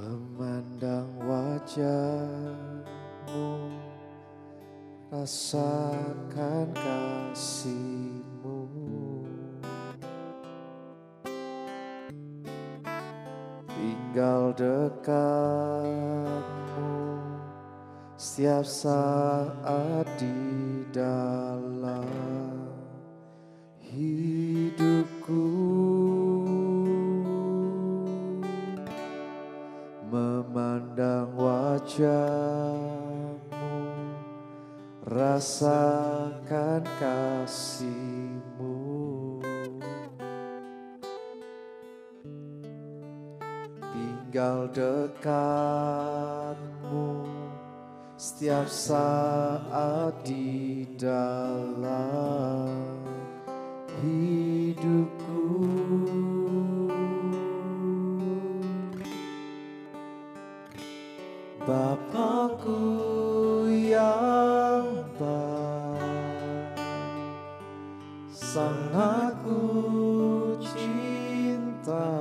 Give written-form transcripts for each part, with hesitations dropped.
Memandang wajah-Mu, rasakan kasih-Mu. Tinggal dekat-Mu setiap saat di dalam hidupku. Memandang wajah-Mu, rasakan kasih-Mu. Tinggal dekat-Mu setiap saat di dalam hidupku. Bapakku yang baik, sangat ku cinta,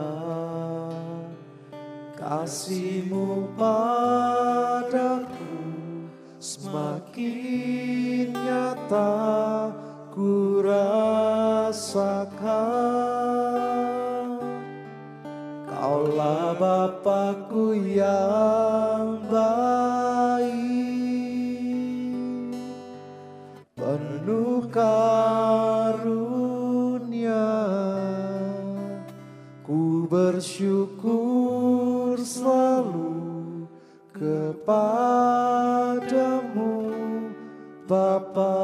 kasih-Mu padaku semakin nyata ku rasakan. Kaulah Bapakku yang baik, penuh karunia. Ku bersyukur selalu kepada-Mu, Bapa.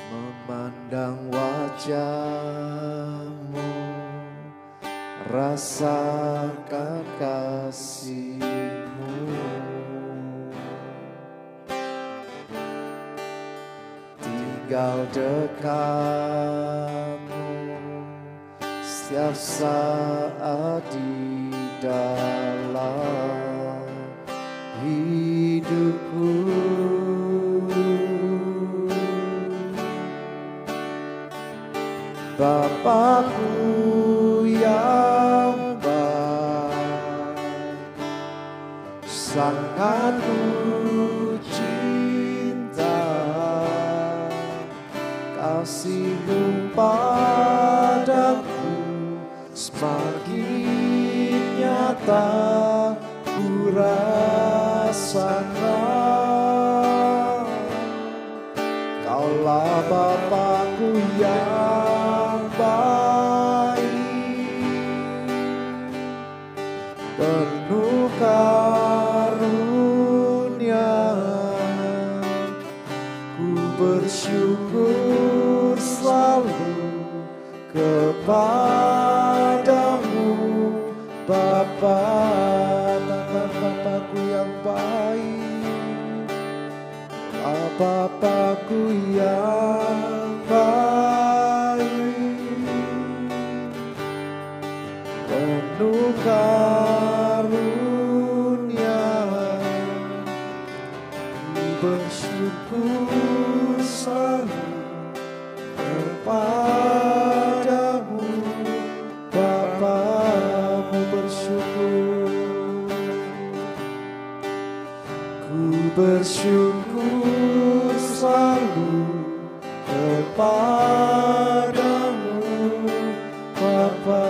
Memandang wajah-Mu, rasakan kasih-Mu. Tinggal dekat-Mu setiap saat di dalam hidupku. Bapakku yang baik, sangat ku cinta, kasih-Mu padaku semakin nyata ku rasakan. Kaulah Bapakku yang baik, penuh karunia. Ku bersyukur selalu kepada-Mu, Bapa. Tangan Bapakku yang baik, Bapakku yang baik, penuh karunia. Ku bersyukur selalu kepada-Mu, Bapa. Ku bersyukur, ku bersyukur selalu kepada-Mu, Bapa.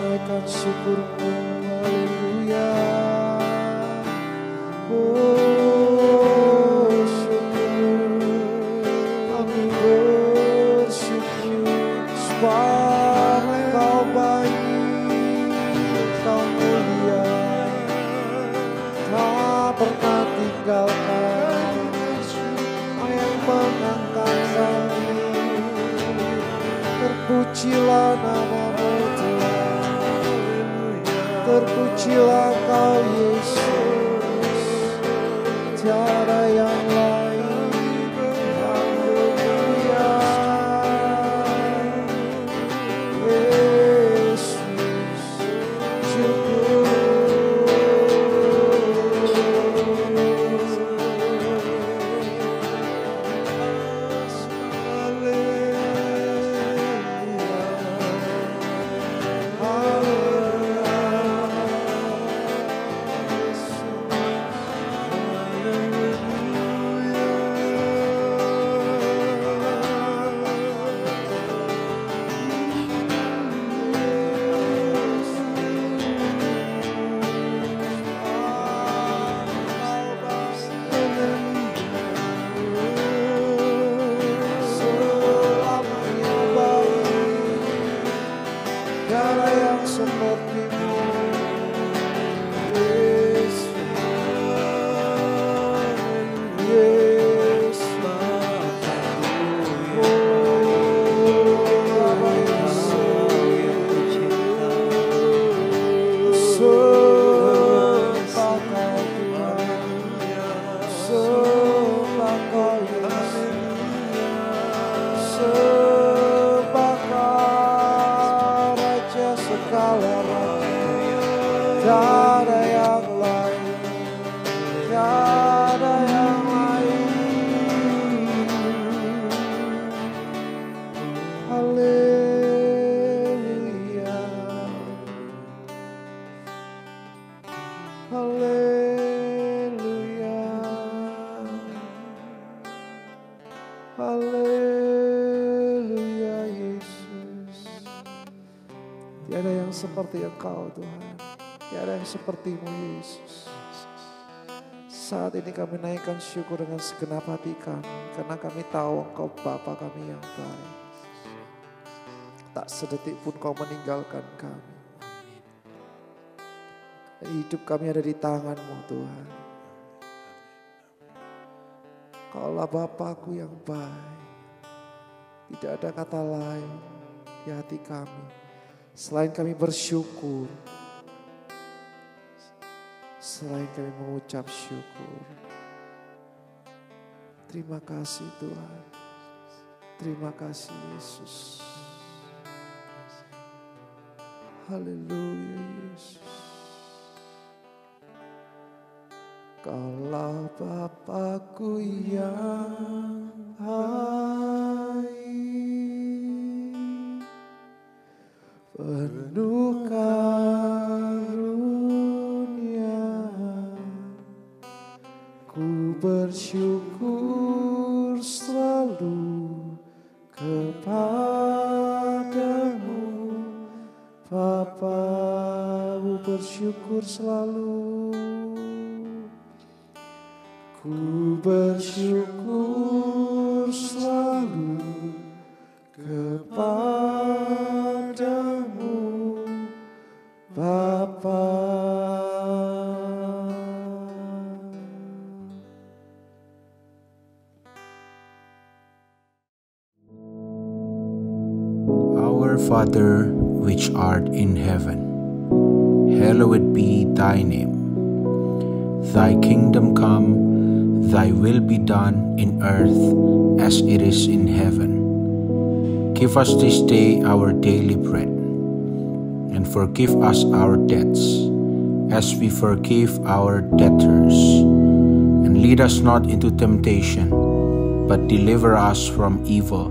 Naikkan syukur-Mu, haleluya. Oh syukur, kami bersyukur sebab Engkau baik, Engkau mulia, tak pernah tinggalkan, yang mengangkat kami. Terpujilah nama-Mu Tuhan, terpujilah Kau Yesus, tiada yang lain. Haleluya. Yesus, syukur. Haleluya. seperti Engkau Tuhan. Tidak ada yang seperti-Mu Yesus. Saat ini kami naikkan syukur dengan segenap hati kami. Karena kami tahu Engkau Bapa kami yang baik. Tak sedetik pun Kau meninggalkan kami. Hidup kami ada di tangan-Mu Tuhan. Kaulah Bapakku yang baik. Tidak ada kata lain di hati kami selain kami bersyukur. Selain kami mengucap syukur. Terima kasih Tuhan. Terima kasih Yesus. Haleluya Yesus. Kaulah Bapakku yang baik, penuh karunia, ku bersyukur selalu kepadamu, Bapa, ku bersyukur selalu. Ku bersyukur selalu kepadamu, Bapa. Our Father, which art in heaven, hallowed be thy name. Thy kingdom come, thy will be done in earth as it is in heaven. Give us this day our daily bread, and forgive us our debts, as we forgive our debtors. And lead us not into temptation, but deliver us from evil.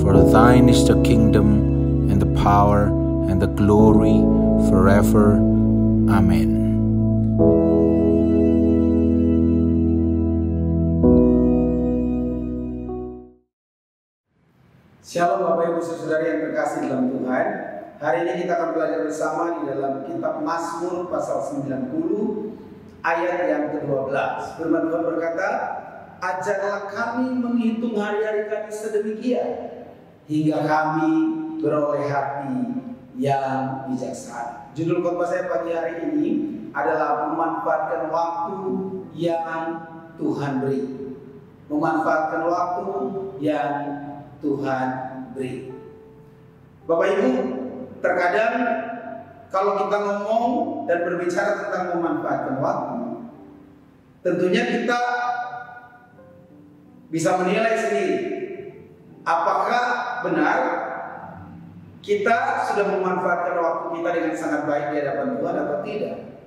For thine is the kingdom, and the power, and the glory, forever. Amen. Shalom Bapak Ibu Saudara yang terkasih dalam Tuhan. Hari ini kita akan belajar bersama di dalam kitab Mazmur pasal 90 ayat yang ke-12. Firman Tuhan berkata, ajarlah kami menghitung hari-hari kami sedemikian, hingga kami beroleh hati yang bijaksana. Judul khotbah saya pagi hari ini adalah memanfaatkan waktu yang Tuhan beri. Memanfaatkan waktu yang Tuhan beri. Bapak Ibu, terkadang kalau kita ngomong dan berbicara tentang memanfaatkan waktu, tentunya kita bisa menilai sendiri apakah benar kita sudah memanfaatkan waktu kita dengan sangat baik di hadapan Tuhan atau tidak.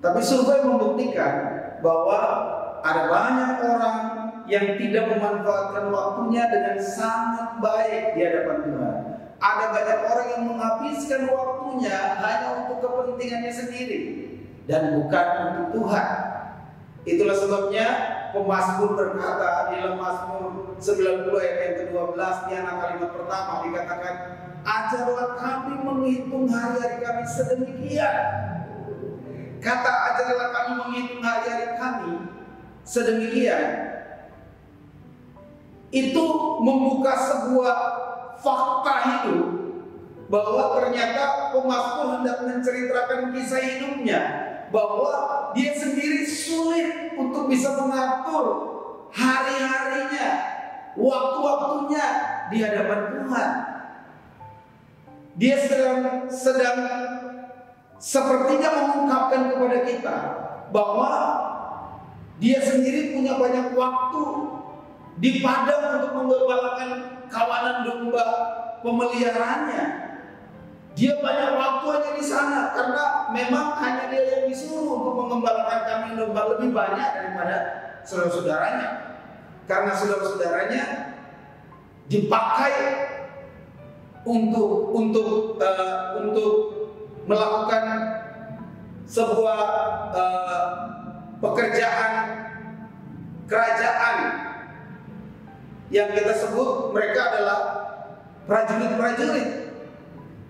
Tapi survei membuktikan bahwa ada banyak orang yang tidak memanfaatkan waktunya dengan sangat baik di hadapan Tuhan. Ada banyak orang yang menghabiskan waktunya hanya untuk kepentingannya sendiri dan bukan untuk Tuhan. Itulah sebabnya pemazmur berkata di dalam Mazmur 90 ayat yang ke-12 di anak kalimat pertama dikatakan, ajarlah kami menghitung hari-hari kami sedemikian. Kata ajarlah kami menghitung hari-hari kami sedemikian itu membuka sebuah fakta hidup bahwa ternyata pemazmur hendak menceritakan kisah hidupnya, bahwa dia sendiri sulit untuk bisa mengatur hari-harinya, waktu-waktunya di hadapan Tuhan. Dia sedang sepertinya mengungkapkan kepada kita bahwa dia sendiri punya banyak waktu di padang untuk menggembalakan kawanan domba pemeliharaannya. Dia banyak waktu hanya di sana karena memang hanya dia yang disuruh untuk mengembalakan kambing domba lebih banyak daripada saudara-saudaranya. Karena saudara-saudaranya dipakai untuk melakukan sebuah pekerjaan kerajaan yang kita sebut mereka adalah prajurit-prajurit.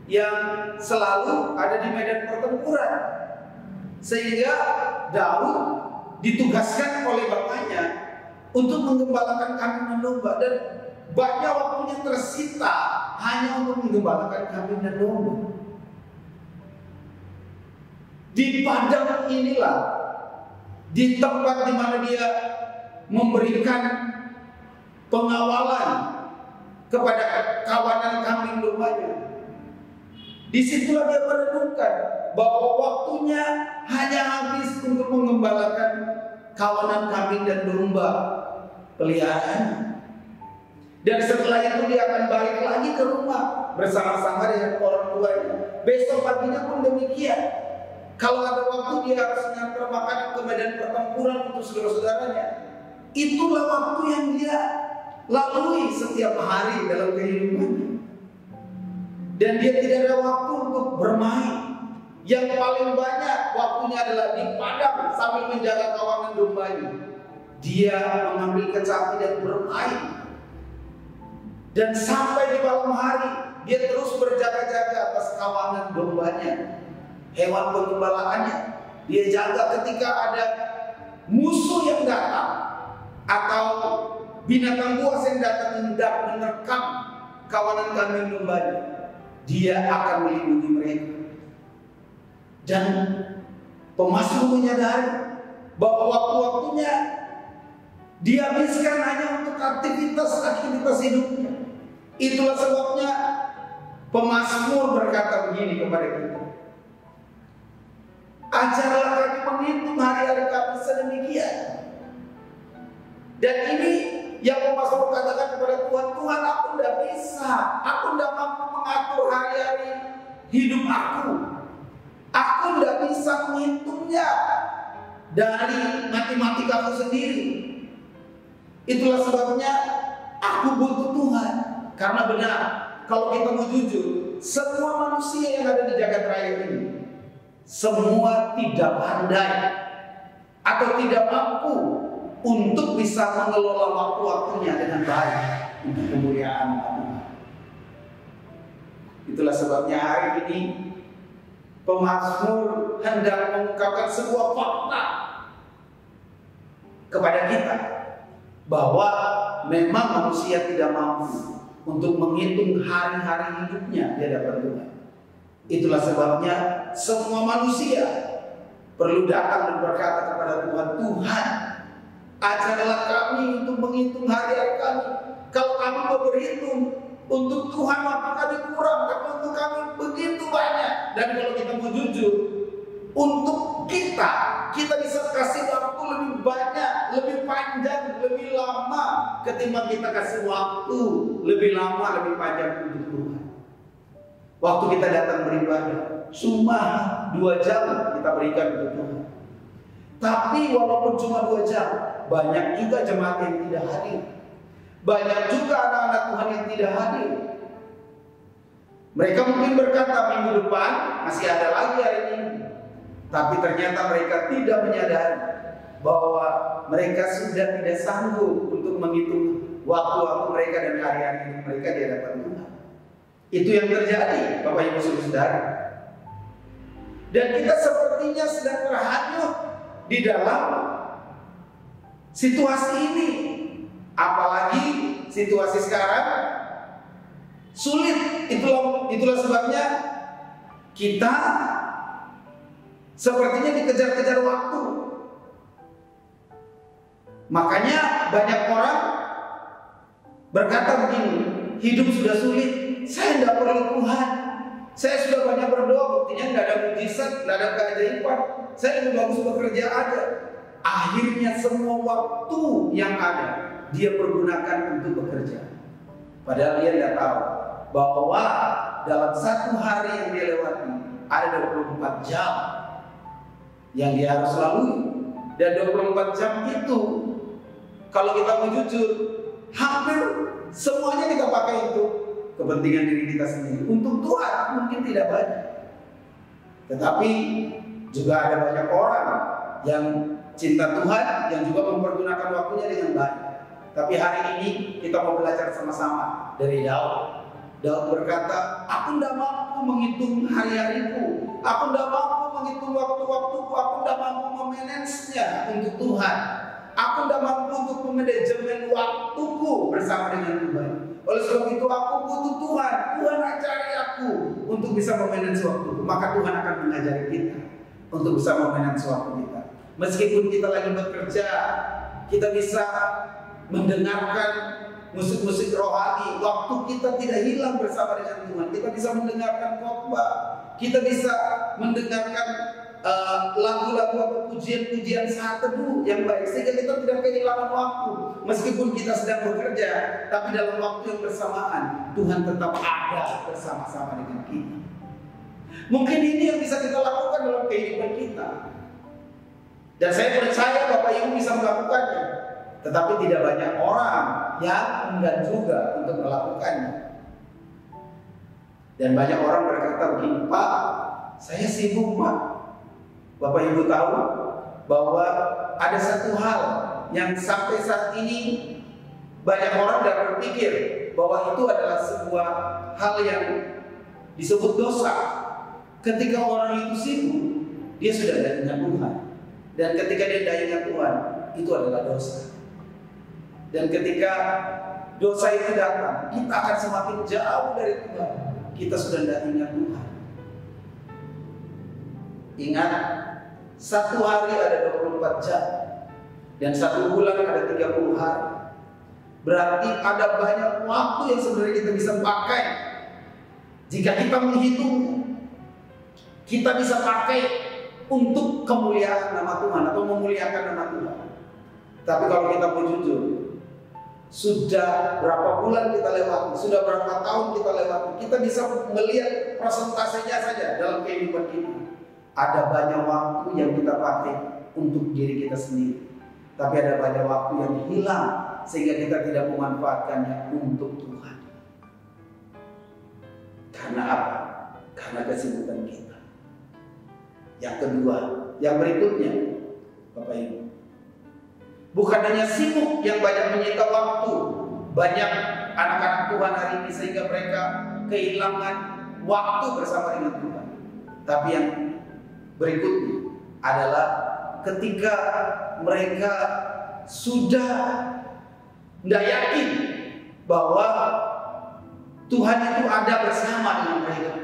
yang selalu ada di medan pertempuran. Sehingga Daud ditugaskan oleh bapaknya untuk menggembalakan kambing dan domba, dan banyak waktunya tersita hanya untuk menggembalakan kambing dan domba. Di padang inilah, di tempat di mana dia memberikan pengawalan kepada kawanan kambing dombanya, disitulah dia merenungkan bahwa waktunya hanya habis untuk mengembalakan kawanan kambing dan domba peliharaan. Dan setelah itu dia akan balik lagi ke rumah bersama-sama dengan orang tuanya. Besok paginya pun demikian. Kalau ada waktu dia harus mengantar makanan ke medan pertempuran untuk saudara-saudaranya. Itulah waktu yang dia lalui setiap hari dalam kehidupannya. Dan dia tidak ada waktu untuk bermain. Yang paling banyak waktunya adalah di padang sambil menjaga kawanan dombanya. Dia mengambil kecapi dan bermain. Dan sampai di malam hari dia terus berjaga-jaga atas kawanan dombanya, hewan penggembalaannya. Dia jaga ketika ada musuh yang datang atau binatang buas yang datang hendak menerkam kawanan kambing dombanya. Dia akan melindungi mereka. Dan pemazmur menyadari bahwa waktu-waktunya dihabiskan hanya untuk aktivitas hidupnya. Itulah sebabnya pemazmur berkata begini kepada kita, ajarlah kami menghitung hari-hari kami sedemikian. Dan ini yang pemazmur katakan kepada Tuhan, Tuhan, aku tidak bisa, aku tidak mampu mengatur hari-hari hidup aku. Aku tidak bisa menghitungnya dari matematika aku sendiri. Itulah sebabnya aku butuh Tuhan. Karena benar, kalau kita mau jujur, semua manusia yang ada di jagat raya ini, semua tidak pandai atau tidak mampu untuk bisa mengelola waktu-waktunya dengan baik untuk kemuliaan Tuhan. Itulah sebabnya hari ini pemazmur hendak mengungkapkan sebuah fakta kepada kita bahwa memang manusia tidak mampu untuk menghitung hari-hari hidupnya di hadapan Tuhan. Itulah sebabnya semua manusia perlu datang dan berkata kepada Tuhan, Tuhan, ajarlah kami untuk menghitung hari-hari kami. Kalau kami mau berhitung untuk Tuhan, maka kami kurang, tapi untuk kami begitu banyak. Dan kalau kita mau jujur, untuk kita bisa kasih waktu lebih banyak, lebih panjang, lebih lama ketimbang kita kasih waktu lebih lama, lebih panjang untuk Tuhan. Waktu kita datang beribadah cuma 2 jam kita berikan untuk Tuhan. Tapi walaupun cuma 2 jam, banyak juga jemaat yang tidak hadir. Banyak juga anak-anak Tuhan yang tidak hadir. Mereka mungkin berkata minggu depan masih ada lagi hari ini. Tapi ternyata mereka tidak menyadari bahwa mereka sudah tidak sanggup untuk menghitung waktu-waktu mereka dan hari-hari mereka di hadapan Tuhan. Itu yang terjadi, Bapak Ibu Saudara. Dan kita sepertinya sedang terhanyut di dalam situasi ini. Apalagi situasi sekarang sulit. Itulah sebabnya kita sepertinya dikejar-kejar waktu. Makanya banyak orang berkata begini, hidup sudah sulit, saya tidak perlu Tuhan. Saya sudah banyak berdoa, buktinya tidak ada mujizat, tidak ada keajaiban. Saya lebih bagus bekerja aja. Akhirnya semua waktu yang ada dia pergunakan untuk bekerja. Padahal dia tidak tahu bahwa dalam satu hari yang dia lewati ada 24 jam yang dia harus lalui. Dan 24 jam itu kalau kita mau jujur, hampir semuanya kita pakai untuk kepentingan diri kita sendiri. Untuk Tuhan mungkin tidak banyak, tetapi juga ada banyak orang yang cinta Tuhan, yang juga mempergunakan waktunya dengan baik. Tapi hari ini kita mau belajar sama-sama dari Daud. Daud berkata, aku tidak mampu menghitung hari-hariku, aku tidak mampu menghitung waktu-waktuku, aku tidak mampu memanage-nya untuk Tuhan. Aku tidak mampu untuk memanajemen waktuku bersama dengan Tuhan. Oleh sebab itu aku butuh Tuhan. Tuhan ajari aku untuk bisa memanage waktuku. Maka Tuhan akan mengajari kita untuk bisa memanage waktu kita. Meskipun kita lagi bekerja, kita bisa mendengarkan musik-musik rohani. Waktu kita tidak hilang bersama dengan Tuhan. Kita bisa mendengarkan khotbah. Kita bisa mendengarkan lagu-lagu atau pujian-pujian saat teduh yang baik, sehingga kita tidak kehilangan waktu. Meskipun kita sedang bekerja, tapi dalam waktu yang bersamaan Tuhan tetap ada bersama-sama dengan kita. Mungkin ini yang bisa kita lakukan dalam kehidupan kita. Dan saya percaya Bapak Ibu bisa melakukannya. Tetapi tidak banyak orang yang enggan juga untuk melakukannya. Dan banyak orang berkata begini, Pak, saya sibuk Pak. Bapak Ibu tahu bahwa ada satu hal yang sampai saat ini banyak orang tidak berpikir bahwa itu adalah sebuah hal yang disebut dosa. Ketika orang itu sibuk, dia sudah tidak ingat Tuhan. Dan ketika dia tidak ingat Tuhan, itu adalah dosa. Dan ketika dosa itu datang, kita akan semakin jauh dari Tuhan. Kita sudah tidak ingat Tuhan. Ingat, satu hari ada 24 jam dan satu bulan ada 30 hari. Berarti ada banyak waktu yang sebenarnya kita bisa pakai. Jika kita menghitung, kita bisa pakai untuk kemuliaan nama Tuhan atau memuliakan nama Tuhan. Tapi kalau kita mau jujur, sudah berapa bulan kita lewati, sudah berapa tahun kita lewati, kita bisa melihat persentasenya saja dalam kehidupan kita. Ada banyak waktu yang kita pakai untuk diri kita sendiri, tapi ada banyak waktu yang hilang sehingga kita tidak memanfaatkannya untuk Tuhan. Karena apa? Karena kesibukan kita. Yang kedua, yang berikutnya, Bapak Ibu, bukan hanya sibuk yang banyak menyita waktu, banyak anak-anak Tuhan hari ini sehingga mereka kehilangan waktu bersama dengan Tuhan. Tapi yang berikutnya adalah ketika mereka sudah tidak yakin bahwa Tuhan itu ada bersama dengan mereka.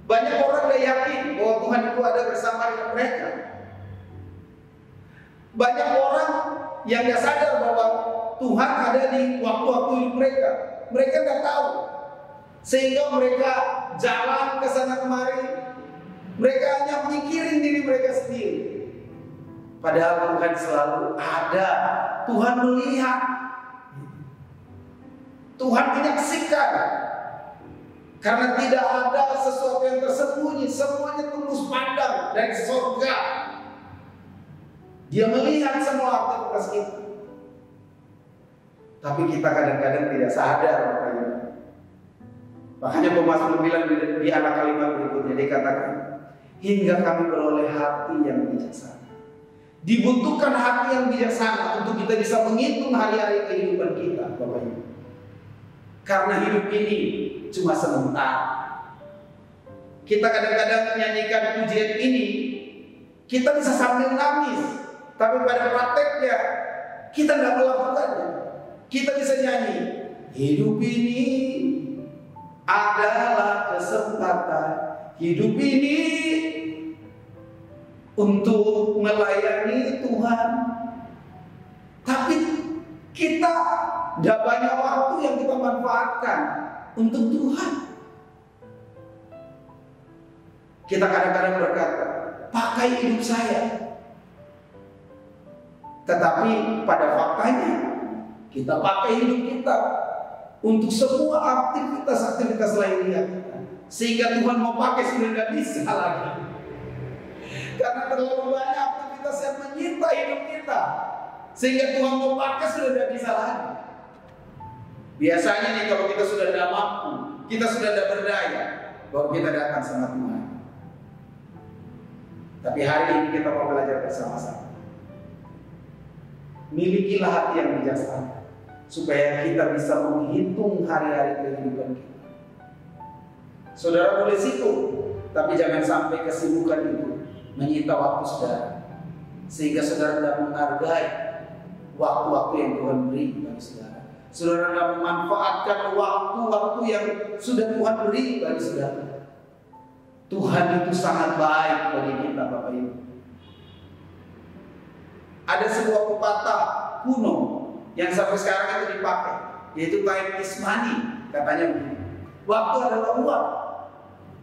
Banyak orang tidak yakin bahwa Tuhan itu ada bersama dengan mereka. Banyak orang yang tidak sadar bahwa Tuhan ada di waktu-waktu hidup mereka. Mereka tidak tahu, sehingga mereka jalan ke sana kemari. Mereka hanya mikirin diri mereka sendiri. Padahal Tuhan selalu ada. Tuhan melihat, Tuhan menyaksikan. Karena tidak ada sesuatu yang tersembunyi, semuanya tembus pandang dari surga. Dia melihat semua aktivitas kita. Tapi kita kadang-kadang tidak sadar. Makanya pemazmur bilang di anak kalimat berikutnya, dikatakan, hingga kami beroleh hati yang bijaksana. Dibutuhkan hati yang bijaksana untuk kita bisa menghitung hari-hari kehidupan kita, Bapak Ibu. Karena hidup ini cuma sementara. Kita kadang-kadang menyanyikan pujian ini, kita bisa sambil nangis, tapi pada prakteknya kita tidak melakukannya. Kita bisa nyanyi, hidup ini adalah kesempatan, hidup ini untuk melayani Tuhan. Tapi kita tidak banyak waktu yang kita manfaatkan untuk Tuhan. Kita kadang-kadang berkata, pakai hidup saya. Tetapi pada faktanya, kita pakai hidup kita untuk semua aktivitas-aktivitas lainnya. Sehingga Tuhan mau pakai sudah tidak bisa lagi. Karena terlalu banyak aktivitas yang menyita hidup kita. Sehingga Tuhan mau pakai sudah tidak bisa lagi. Biasanya nih kalau kita sudah tidak mampu, kita sudah tidak berdaya, baru kita datang sama Tuhan. Tapi hari ini kita mau belajar bersama-sama. Milikilah hati yang bijaksana. supaya kita bisa menghitung hari-hari kehidupan kita. Saudara boleh sibuk, tapi jangan sampai kesibukan itu menyita waktu saudara, sehingga saudara tidak menghargai waktu-waktu yang Tuhan beri bagi saudara. Saudara tidak memanfaatkan waktu-waktu yang sudah Tuhan beri bagi saudara. Tuhan itu sangat baik bagi kita, Bapak Ibu. Ada sebuah pepatah kuno yang sampai sekarang itu dipakai, yaitu time is money. Katanya begini, waktu adalah uang.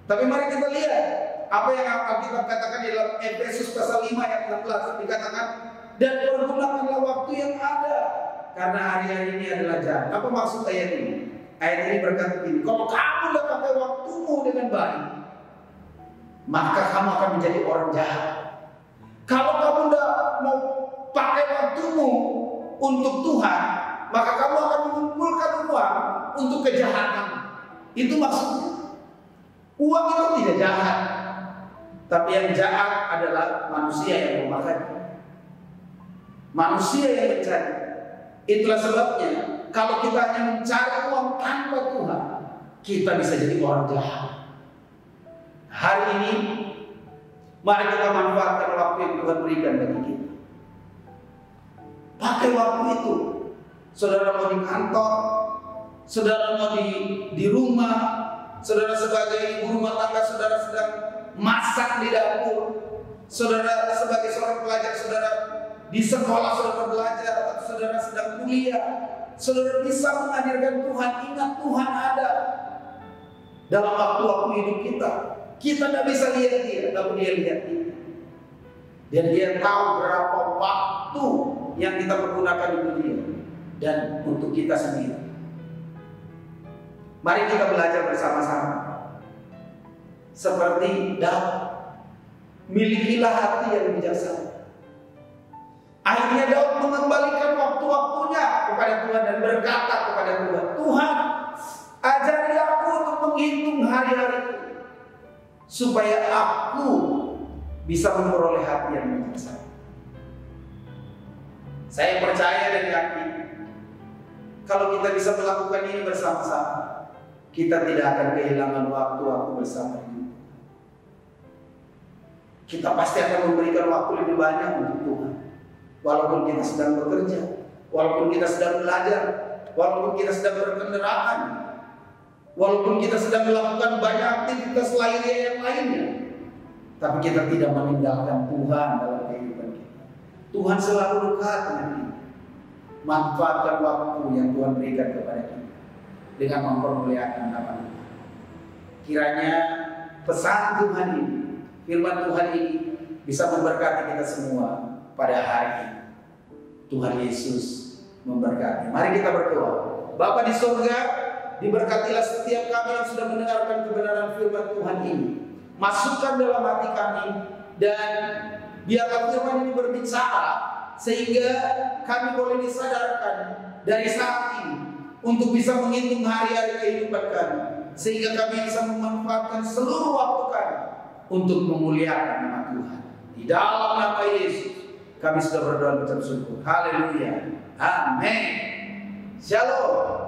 Tapi mari kita lihat apa yang Alkitab katakan di dalam Efesus pasal 5 ayat 16. Dikatakan, dan pergunakanlah waktu yang ada, karena hari-hari ini adalah jahat. Apa maksud ayat ini? Ayat ini berkata begini, kalau kamu tidak pakai waktumu dengan baik, maka kamu akan menjadi orang jahat. Kalau kamu tidak mau pakai waktumu untuk Tuhan, maka kamu akan mengumpulkan uang untuk kejahatan. Itu maksudnya. Uang itu tidak jahat, tapi yang jahat adalah manusia yang memakai, manusia yang mencari. Itulah sebabnya kalau kita hanya mencari uang tanpa Tuhan, kita bisa jadi orang jahat. Hari ini mari kita manfaatkan waktu yang Tuhan berikan bagi kita. Pakai waktu itu. Saudara mau di kantor, saudara mau di rumah, saudara sebagai ibu rumah tangga, saudara sedang masak di dapur, saudara sebagai seorang pelajar, saudara di sekolah, saudara belajar, atau saudara sedang kuliah, saudara bisa menghadirkan Tuhan. Ingat, Tuhan ada dalam waktu-waktu hidup kita. Kita tidak bisa lihat dia, tapi dia lihat kita. Dan dia tahu berapa waktu yang kita pergunakan untuk dia dan untuk kita sendiri. Mari kita belajar bersama-sama. Seperti Daud, milikilah hati yang bijaksana. Akhirnya Daud mengembalikan waktu-waktunya kepada Tuhan dan berkata kepada Tuhan, Tuhan, ajari aku untuk menghitung hari-hariku, supaya aku bisa memperoleh hati yang bijaksana. Saya percaya dan yakin, kalau kita bisa melakukan ini bersama-sama, kita tidak akan kehilangan waktu-waktu bersama ini. Kita pasti akan memberikan waktu lebih banyak untuk Tuhan. Walaupun kita sedang bekerja, walaupun kita sedang belajar, walaupun kita sedang berkendaraan, walaupun kita sedang melakukan banyak aktivitas lahiriah yang lainnya, tapi kita tidak meninggalkan Tuhan dalam kehidupan kita. Tuhan selalu dekat dengan kita. Manfaatkan waktu yang Tuhan berikan kepada kita dengan mempermuliakan nama Tuhan. Kiranya pesan Tuhan ini, firman Tuhan ini bisa memberkati kita semua pada hari ini. Tuhan Yesus memberkati. Mari kita berdoa. Bapa di surga, diberkatilah setiap kami yang sudah mendengarkan kebenaran firman Tuhan ini. Masukkan dalam hati kami dan biarlah firman ini berbicara sehingga kami boleh disadarkan dari saat ini untuk bisa menghitung hari-hari kehidupan kami, sehingga kami bisa memanfaatkan seluruh waktu kami untuk memuliakan nama Tuhan. Di dalam nama Yesus kami sudah berdoa dan bersyukur. Haleluya. Amin. Shalom.